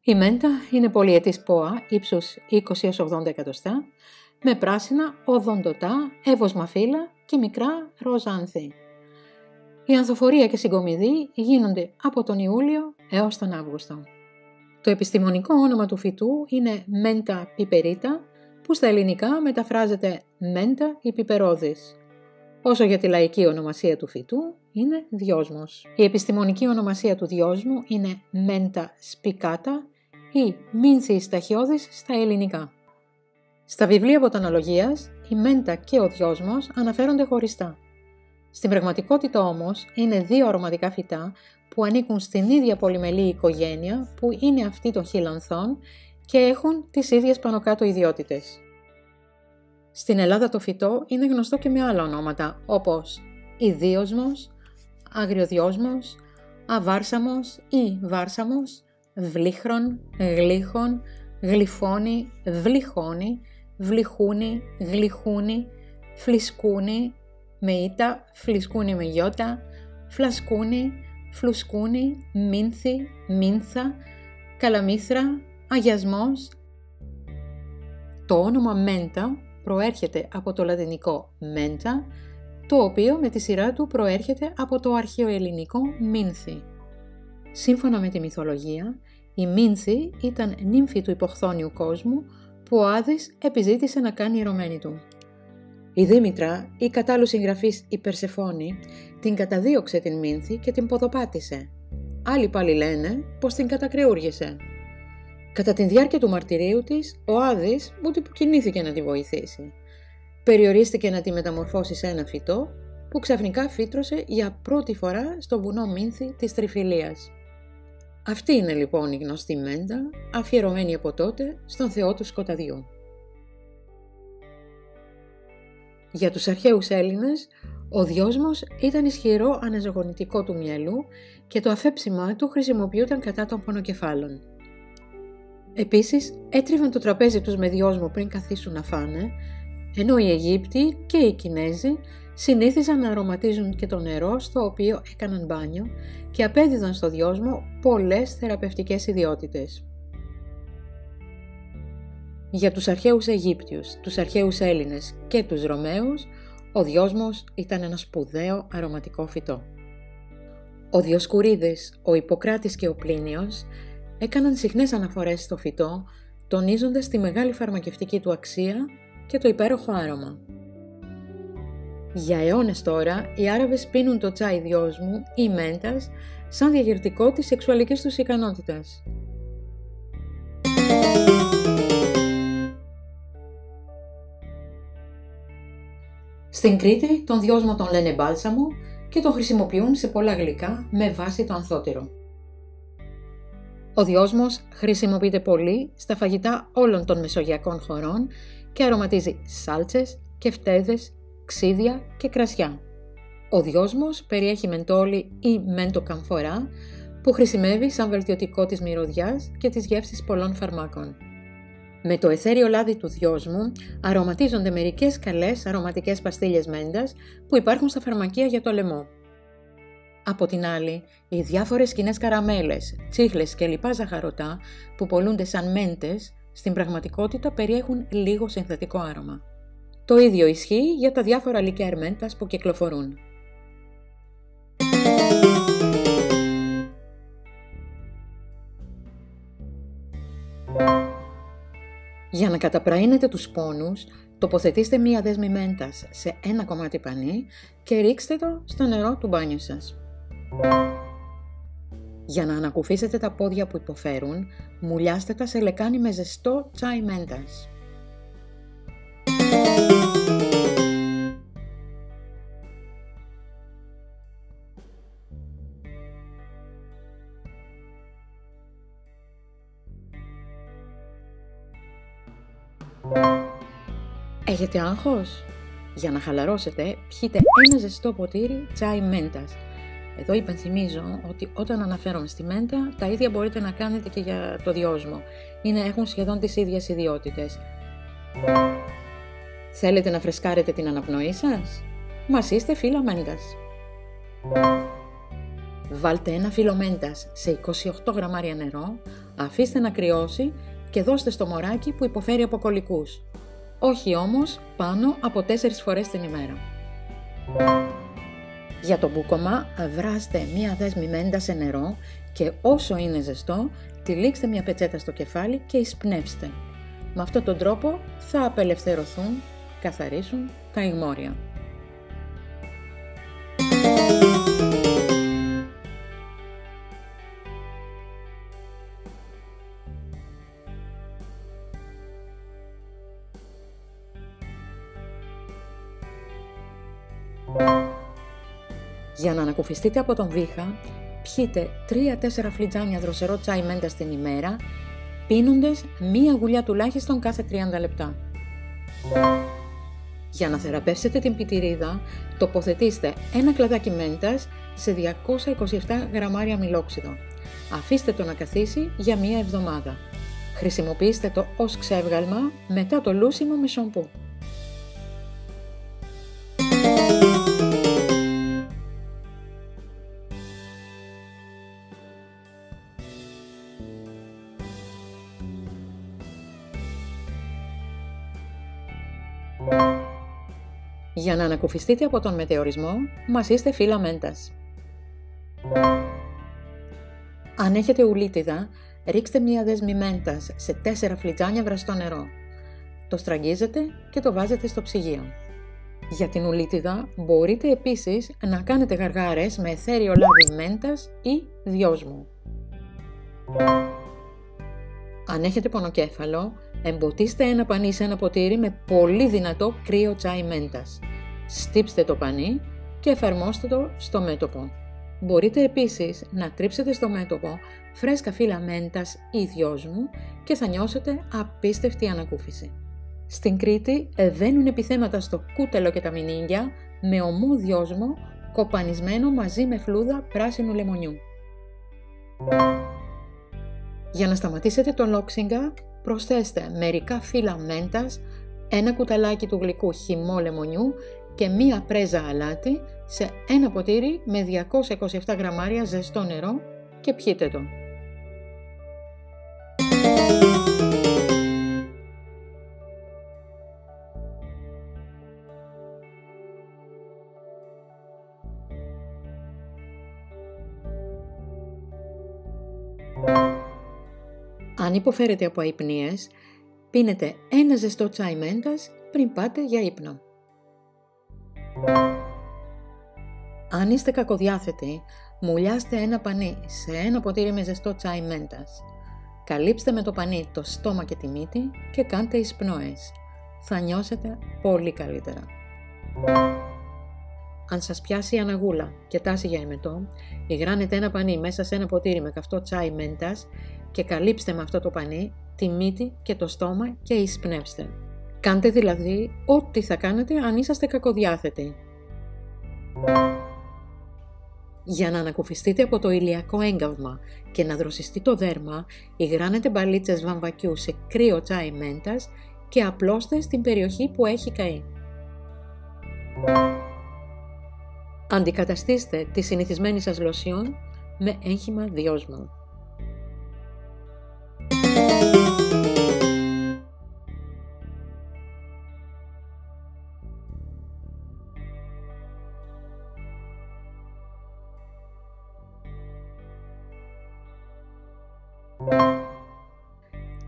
Η μέντα είναι πολυετής πόα ύψους 20-80 εκατοστά, με πράσινα, οδοντοτά, εύωσμα φύλλα και μικρά ροζ άνθη. Η ανθοφορία και συγκομιδή γίνονται από τον Ιούλιο έως τον Αύγουστο. Το επιστημονικό όνομα του φυτού είναι Mentha piperita, που στα ελληνικά μεταφράζεται μέντα ή πιπερώδης. Όσο για τη λαϊκή ονομασία του φυτού είναι δυόσμος. Η επιστημονική ονομασία του δυόσμου είναι Mentha spicata ή μήνθη σταχιώδης στα ελληνικά. Στα βιβλία βοτανολογίας, η μέντα και ο δυόσμος αναφέρονται χωριστά. Στην πραγματικότητα όμως είναι δύο αρωματικά φυτά που ανήκουν στην ίδια πολυμελή οικογένεια που είναι αυτή των χιλανθών και έχουν τις ίδιες πάνω κάτω ιδιότητες. Στην Ελλάδα το φυτό είναι γνωστό και με άλλα ονόματα όπως ιδίοσμος, αγριοδιόσμος, αβάρσαμος ή βάρσαμος, βλύχρον, γλύχον, γλυφόνι, βλυχόνι, βλυχούνι, γλυχούνι, φλισκούνι, με ήτα, φλισκούνι με γιώτα, φλασκούνι, φλουσκούνι, μήνθη, μήνθα, καλαμήθρα, αγιασμός. Το όνομα μέντα προέρχεται από το λατινικό μέντα, το οποίο με τη σειρά του προέρχεται από το αρχαιοελληνικό μήνθη. Σύμφωνα με τη μυθολογία, η Μήνθη ήταν νύμφη του υποχθόνιου κόσμου που ο Άδης επιζήτησε να κάνει ιερωμένη του. Η Δήμητρα, η κατάλληλος συγγραφής η Περσεφόνη, την καταδίωξε την Μήνθη και την ποδοπάτησε. Άλλοι πάλι λένε πως την κατακρεούργησε. Κατά τη διάρκεια του μαρτυρίου της, ο Άδης ούτε που κινήθηκε να τη βοηθήσει. Περιορίστηκε να τη μεταμορφώσει σε ένα φυτό που ξαφνικά φύτρωσε για πρώτη φορά στο βουνό Μήνθη της Τριφυλίας. Αυτή είναι λοιπόν η γνωστή μέντα, αφιερωμένη από τότε στον θεό του σκοταδιού. Για τους αρχαίους Έλληνες, ο δυόσμος ήταν ισχυρό αναζωογονητικό του μυαλού και το αφέψιμά του χρησιμοποιούταν κατά των πονοκεφάλων. Επίσης, έτριβαν το τραπέζι τους με δυόσμο πριν καθίσουν να φάνε, ενώ οι Αιγύπτιοι και οι Κινέζοι συνήθιζαν να αρωματίζουν και το νερό στο οποίο έκαναν μπάνιο και απέδιδαν στο δυόσμο πολλές θεραπευτικές ιδιότητες. Για τους αρχαίους Αιγύπτιους, τους αρχαίους Έλληνες και τους Ρωμαίους, ο δυόσμος ήταν ένα σπουδαίο αρωματικό φυτό. Ο Διοσκουρίδης, ο Ιπποκράτης και ο Πλίνιος έκαναν συχνές αναφορές στο φυτό, τονίζοντας τη μεγάλη φαρμακευτική του αξία και το υπέροχο άρωμα. Για αιώνες τώρα, οι Άραβες πίνουν το τσάι δυόσμου ή μέντας σαν διαγερτικό της σεξουαλικής τους ικανότητας. Στην Κρήτη τον δυόσμο τον λένε μπάλσαμο και τον χρησιμοποιούν σε πολλά γλυκά με βάση το ανθότυρο. Ο δυόσμος χρησιμοποιείται πολύ στα φαγητά όλων των μεσογειακών χωρών και αρωματίζει σάλτσες, κεφτέδες, ξύδια και κρασιά. Ο δυόσμος περιέχει μεντόλι ή μεντοκαμφορά που χρησιμεύει σαν βελτιωτικό της μυρωδιάς και της γεύσης πολλών φαρμάκων. Με το αιθέριο λάδι του δυόσμου αρωματίζονται μερικές καλές αρωματικές παστίλες μέντας που υπάρχουν στα φαρμακεία για το λαιμό. Από την άλλη, οι διάφορες κοινές καραμέλες, τσίχλες και λοιπά ζαχαρωτά που πωλούνται σαν μέντες, στην πραγματικότητα περιέχουν λίγο συνθετικό άρωμα. Το ίδιο ισχύει για τα διάφορα λικέρ μέντας που κυκλοφορούν. Για να καταπραίνετε τους πόνους, τοποθετήστε μία δέσμη μέντας σε ένα κομμάτι πανί και ρίξτε το στο νερό του μπάνιου σας. Για να ανακουφίσετε τα πόδια που υποφέρουν, μουλιάστε τα σε λεκάνη με ζεστό τσάι μέντας. Έχετε άγχος? Για να χαλαρώσετε, πιείτε ένα ζεστό ποτήρι τσάι μέντας. Εδώ υπενθυμίζω ότι όταν αναφέρομαι στη μέντα, τα ίδια μπορείτε να κάνετε και για το δυόσμο. Έχουν σχεδόν τις ίδιες ιδιότητες. Θέλετε να φρεσκάρετε την αναπνοή σας? Μασίστε φύλλα μέντας. Βάλτε ένα φύλλο μέντας σε 28 γραμμάρια νερό, Αφήστε να κρυώσει και δώστε στο μωράκι που υποφέρει από κολικούς. Όχι όμως πάνω από 4 φορές την ημέρα. Για το μπούκωμα βράστε μία δέσμη μέντα σε νερό και όσο είναι ζεστό, τυλίξτε μία πετσέτα στο κεφάλι και εισπνεύστε. Με αυτόν τον τρόπο θα απελευθερωθούν, καθαρίσουν τα ιγμόρια. Για να ανακουφιστείτε από τον βήχα, πιείτε 3-4 φλιτζάνια δροσερό τσάι μέντας την ημέρα, πίνοντας μία γουλιά τουλάχιστον κάθε 30 λεπτά. Για να θεραπεύσετε την πιτηρίδα, τοποθετήστε ένα κλαδάκι μέντας σε 227 γραμμάρια αμυλόξιδο. Αφήστε το να καθίσει για μία εβδομάδα. Χρησιμοποιήστε το ως ξεύγαλμα μετά το λούσιμο με σομπού. Για να ανακουφιστείτε από τον μετεωρισμό, μασίστε φύλλα μέντας. Αν έχετε ουλίτιδα, ρίξτε μία δέσμη μέντας σε 4 φλιτζάνια βραστό νερό. Το στραγγίζετε και το βάζετε στο ψυγείο. Για την ουλίτιδα μπορείτε επίσης να κάνετε γαργάρες με αιθέριο λάδι μέντας ή δυόσμου. Αν έχετε πονοκέφαλο, εμποτίστε ένα πανί σε ένα ποτήρι με πολύ δυνατό κρύο τσάι μέντας. Στύψτε το πανί και εφαρμόστε το στο μέτωπο. Μπορείτε επίσης να τρίψετε στο μέτωπο φρέσκα φύλλα μέντας ή δυόσμου και θα νιώσετε απίστευτη ανακούφιση. Στην Κρήτη δένουν επιθέματα στο κούτελο και τα μηνύγκια με ομό δυόσμο κοπανισμένο μαζί με φλούδα πράσινου λεμονιού. Για να σταματήσετε τον λόξιγκα, προσθέστε μερικά φύλλα μέντας, ένα κουταλάκι του γλυκού χυμό λεμονιού και μία πρέζα αλάτι σε ένα ποτήρι με 227 γραμμάρια ζεστό νερό και πιείτε το. Αν υποφέρετε από αϊπνίες, πίνετε ένα ζεστό τσάι μέντας πριν πάτε για ύπνο. Αν είστε κακοδιάθετοι, μουλιάστε ένα πανί σε ένα ποτήρι με ζεστό τσάι μέντας. Καλύψτε με το πανί το στόμα και τη μύτη και κάντε εισπνοές. Θα νιώσετε πολύ καλύτερα. Αν σας πιάσει η αναγούλα και τάση για εμετό, υγράνετε ένα πανί μέσα σε ένα ποτήρι με καυτό τσάι μέντας και καλύψτε με αυτό το πανί τη μύτη και το στόμα και εισπνεύστε. Κάντε δηλαδή ό,τι θα κάνετε αν είσαστε κακοδιάθετοι. Για να ανακουφιστείτε από το ηλιακό έγκαυμα και να δροσιστεί το δέρμα, υγράνετε μπαλίτσες βαμβακιού σε κρύο τσάι μέντας και απλώστε στην περιοχή που έχει καεί. Αντικαταστήστε τη συνηθισμένη σας λοσιόν με έγχυμα δυόσμου.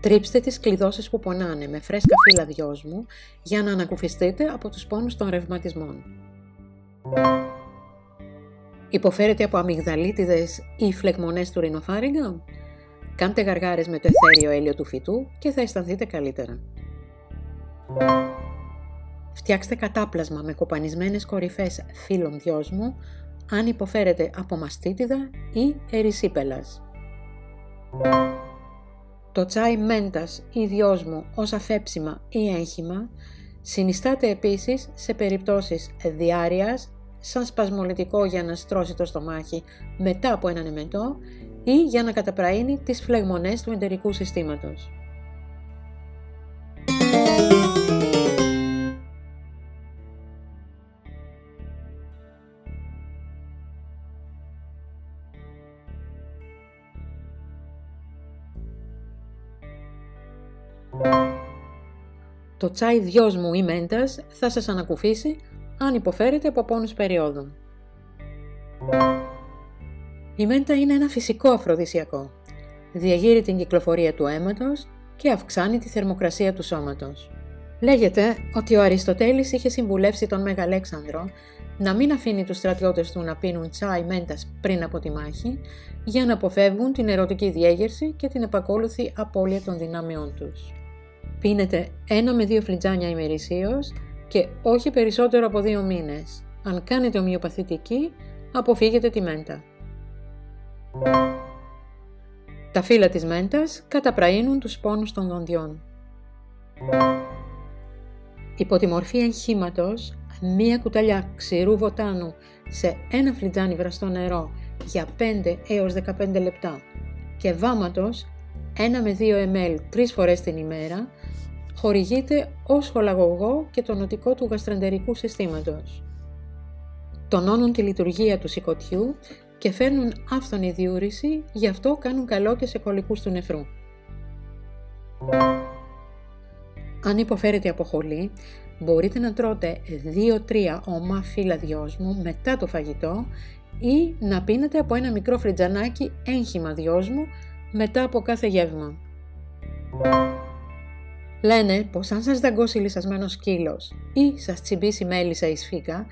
Τρίψτε τις κλειδώσεις που πονάνε με φρέσκα φύλλα δυόσμου για να ανακουφιστείτε από τους πόνους των ρευματισμών. Υποφέρετε από αμυγδαλίτιδες ή φλεγμονές του ρινοφάρυγγα? Κάντε γαργάρες με το αιθέριο έλαιο του φυτού και θα αισθανθείτε καλύτερα. Φτιάξτε κατάπλασμα με κοπανισμένες κορυφές φύλλων δυόσμου αν υποφέρετε από μαστίτιδα ή ερυσίπελας. Το τσάι μέντας ή δυόσμου ως αφέψιμα ή έγχυμα συνιστάται επίσης σε περιπτώσεις διάρειας, σαν σπασμολυτικό για να στρώσει το στομάχι μετά από έναν εμετό ή για να καταπραίνει τις φλεγμονές του εντερικού συστήματος. Το τσάι δυόσμου ή μέντας θα σας ανακουφίσει αν υποφέρετε από πόνους περίοδου. Η μέντα είναι ένα φυσικό αφροδισιακό. Διαγείρει την κυκλοφορία του αίματος και αυξάνει τη θερμοκρασία του σώματος. Λέγεται ότι ο Αριστοτέλης είχε συμβουλεύσει τον Μέγα Αλέξανδρο να μην αφήνει τους στρατιώτες του να πίνουν τσάι μέντας πριν από τη μάχη για να αποφεύγουν την ερωτική διέγερση και την επακόλουθη απώλεια των δυνάμεών τους. Πίνετε 1 με 2 φλιτζάνια ημερησίως και όχι περισσότερο από 2 μήνες. Αν κάνετε ομοιοπαθητική, αποφύγετε τη μέντα. Τα φύλλα της μέντας καταπραίνουν τους πόνους των δοντιών. Υπό τη μορφή εγχύματος, 1 κουταλιά ξηρού βοτάνου σε 1 φλιτζάνι βραστό νερό για 5 έως 15 λεπτά και βάματος 1 με 2 ml 3 φορές την ημέρα, χορηγείται ως χολαγωγό και τονωτικό του γαστρεντερικού συστήματος. Τονώνουν τη λειτουργία του σηκωτιού και φέρνουν άφθονη διούρηση, γι' αυτό κάνουν καλό και σε κολικούς του νεφρού. Αν υποφέρετε από χολή, μπορείτε να τρώτε 2-3 ομά φύλλα δυόσμου μετά το φαγητό ή να πίνετε από 1 μικρό φλιτζανάκι έγχυμα δυόσμου μετά από κάθε γεύμα. Λένε πως αν σας δαγκώσει λυσασμένος σκύλος ή σας τσιμπήσει μέλισσα ή σφίγγα,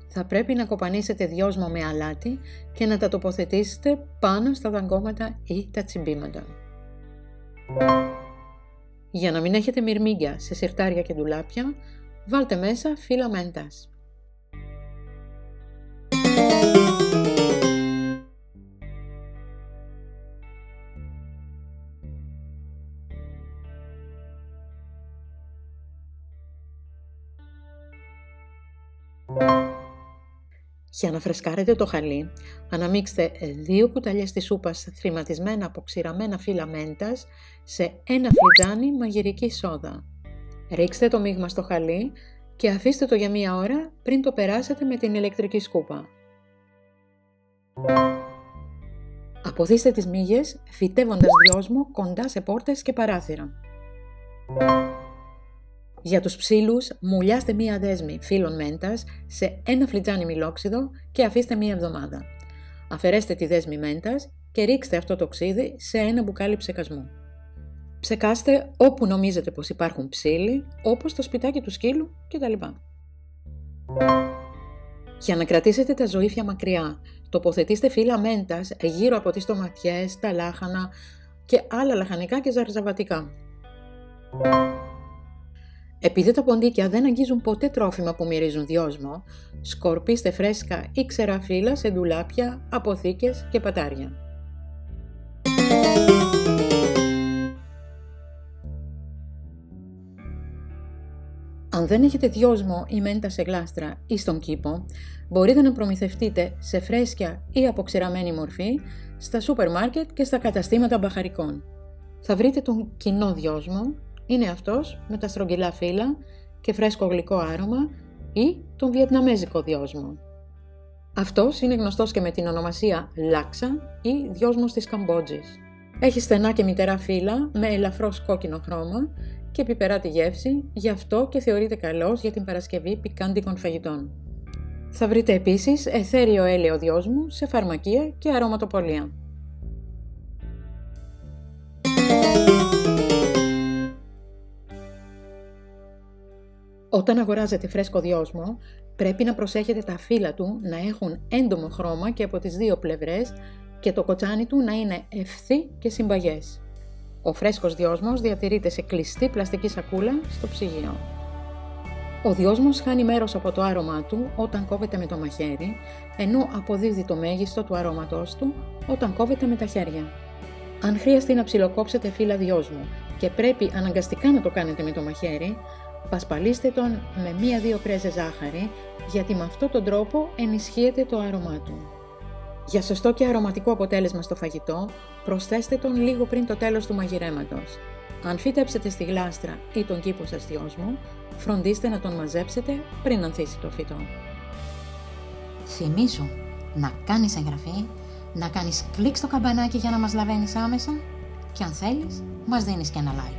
θα πρέπει να κοπανίσετε δυόσμο με αλάτι και να τα τοποθετήσετε πάνω στα δαγκώματα ή τα τσιμπήματα. Για να μην έχετε μυρμήγκια σε σιρτάρια και ντουλάπια, βάλτε μέσα φύλλα μέντας. Για να φρεσκάρετε το χαλί, αναμίξτε 2 κουταλιές της σούπας θρηματισμένα από ξηραμένα φύλλα μέντας σε 1 φλιτζάνι μαγειρική σόδα. Ρίξτε το μείγμα στο χαλί και αφήστε το για 1 ώρα πριν το περάσετε με την ηλεκτρική σκούπα. Αποδείστε τις μύγες φυτεύοντας δυόσμο κοντά σε πόρτες και παράθυρα. Για τους ψήλους, μουλιάστε 1 δέσμη φύλλων μέντας σε 1 φλιτζάνι μιλόξιδο και αφήστε 1 εβδομάδα. Αφαιρέστε τη δέσμη μέντας και ρίξτε αυτό το ξύδι σε 1 μπουκάλι ψεκασμού. Ψεκάστε όπου νομίζετε πως υπάρχουν ψήλοι, όπως το σπιτάκι του σκύλου κτλ. Για να κρατήσετε τα ζωήφια μακριά, τοποθετήστε φύλλα μέντας γύρω από τις τοματιές, τα λάχανα και άλλα λαχανικά και ζαρζαβατικά. Επειδή τα ποντίκια δεν αγγίζουν ποτέ τρόφιμα που μυρίζουν δυόσμο, σκορπίστε φρέσκα ή ξερά φύλλα σε ντουλάπια, αποθήκες και πατάρια. Αν δεν έχετε δυόσμο ή μέντα σε γλάστρα ή στον κήπο, μπορείτε να προμηθευτείτε σε φρέσκια ή αποξηραμένη μορφή στα σούπερ μάρκετ και στα καταστήματα μπαχαρικών. Θα βρείτε τον κοινό δυόσμο, είναι αυτός με τα στρογγυλά φύλλα και φρέσκο γλυκό άρωμα, ή τον βιετναμέζικο δυόσμο. Αυτός είναι γνωστός και με την ονομασία λάξα ή δυόσμος της Καμπότζης. Έχει στενά και μυτερά φύλλα με ελαφρώς κόκκινο χρώμα και πιπεράτη γεύση, γι' αυτό και θεωρείται καλός για την παρασκευή πικάντικων φαγητών. Θα βρείτε επίσης αιθέριο έλαιο δυόσμου σε φαρμακεία και αρωματοπωλεία. Όταν αγοράζετε φρέσκο δυόσμο, πρέπει να προσέχετε τα φύλλα του να έχουν έντομο χρώμα και από τις 2 πλευρές και το κοτσάνι του να είναι ευθύ και συμπαγές. Ο φρέσκος δυόσμος διατηρείται σε κλειστή πλαστική σακούλα στο ψυγείο. Ο δυόσμος χάνει μέρος από το άρωμά του όταν κόβεται με το μαχαίρι, ενώ αποδίδει το μέγιστο του αρώματός του όταν κόβεται με τα χέρια. Αν χρειαστεί να ψιλοκόψετε φύλλα δυόσμου και πρέπει αναγκαστικά να το κάνετε με το μαχαίρι, πασπαλίστε τον με 1-2 πρέζες ζάχαρη, γιατί με αυτόν τον τρόπο ενισχύεται το άρωμά του. Για σωστό και αρωματικό αποτέλεσμα στο φαγητό, προσθέστε τον λίγο πριν το τέλος του μαγειρέματος. Αν φυτέψετε στη γλάστρα ή τον κήπο σας δυόσμο, φροντίστε να τον μαζέψετε πριν ανθίσει το φυτό. Θυμίζω να κάνεις εγγραφή, να κάνεις κλικ στο καμπανάκι για να μας λαβαίνεις άμεσα και αν θέλεις, μας δίνεις και ένα like.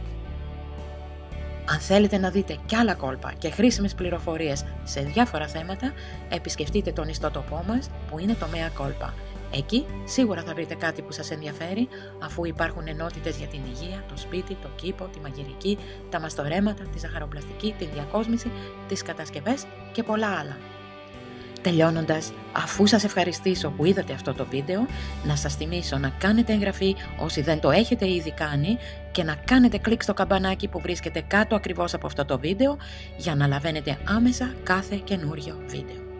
Αν θέλετε να δείτε κι άλλα κόλπα και χρήσιμες πληροφορίες σε διάφορα θέματα, επισκεφτείτε τον ιστότοπό μας που είναι το Mea Culpa. Εκεί σίγουρα θα βρείτε κάτι που σας ενδιαφέρει, αφού υπάρχουν ενότητες για την υγεία, το σπίτι, το κήπο, τη μαγειρική, τα μαστορέματα, τη ζαχαροπλαστική, τη διακόσμηση, τις κατασκευές και πολλά άλλα. Τελειώνοντας, αφού σας ευχαριστήσω που είδατε αυτό το βίντεο, να σας θυμίσω να κάνετε εγγραφή όσοι δεν το έχετε ήδη κάνει και να κάνετε κλικ στο καμπανάκι που βρίσκεται κάτω ακριβώς από αυτό το βίντεο για να λαβαίνετε άμεσα κάθε καινούριο βίντεο.